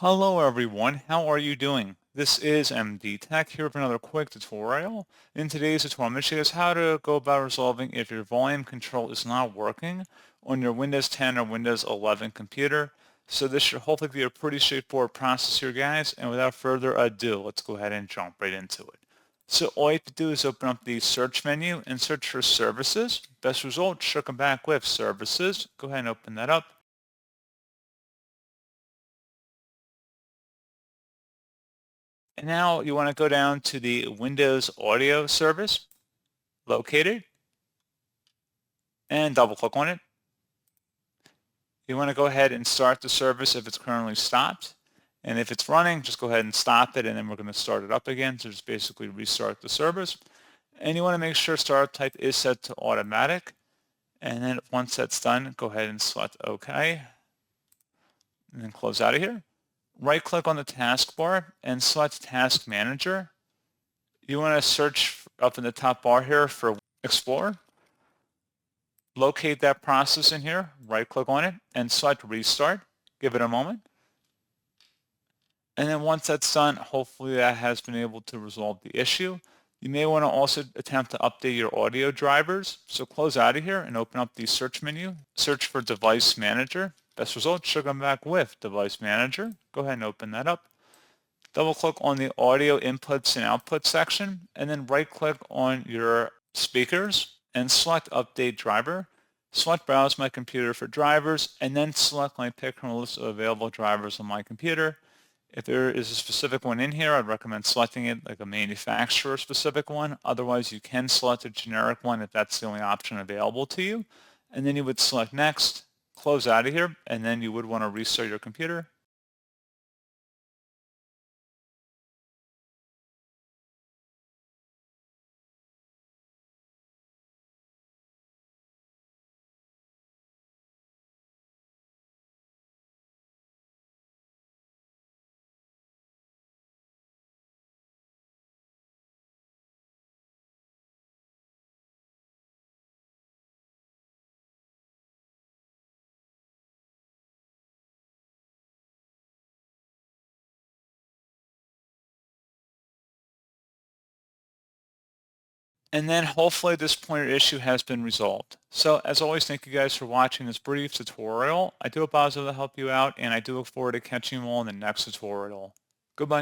Hello everyone, how are you doing? This is MD Tech here with another quick tutorial. In today's tutorial, I'm going to show you guys how to go about resolving if your volume control is not working on your Windows 10 or Windows 11 computer. So this should hopefully be a pretty straightforward process here, guys. And without further ado, let's go ahead and jump right into it. So all you have to do is open up the search menu and search for services. Best result should come back with services. Go ahead and open that up. And now you want to go down to the Windows Audio service located and double click on it. You want to go ahead and start the service if it's currently stopped. And if it's running, just go ahead and stop it and then we're going to start it up again. So just basically restart the service. And you want to make sure startup type is set to automatic. And then once that's done, go ahead and select OK. And then close out of here. Right click on the taskbar and select Task Manager. You want to search up in the top bar here for Explorer. Locate that process in here, right click on it, and select Restart. Give it a moment. And then once that's done, hopefully that has been able to resolve the issue. You may want to also attempt to update your audio drivers. So close out of here and open up the search menu. Search for Device Manager. Best result should come back with Device Manager. Go ahead and open that up. Double click on the audio inputs and outputs section, and then right click on your speakers and select Update Driver. Select Browse My Computer for drivers, and then select my pick from a list of available drivers on my computer. If there is a specific one in here, I'd recommend selecting it like a manufacturer specific one. Otherwise, you can select a generic one if that's the only option available to you. And then you would select Next, close out of here, and then you would want to restart your computer. And then hopefully this pointer issue has been resolved. So as always, thank you guys for watching this brief tutorial. I do hope I was able to help you out, and I do look forward to catching you all in the next tutorial. Goodbye.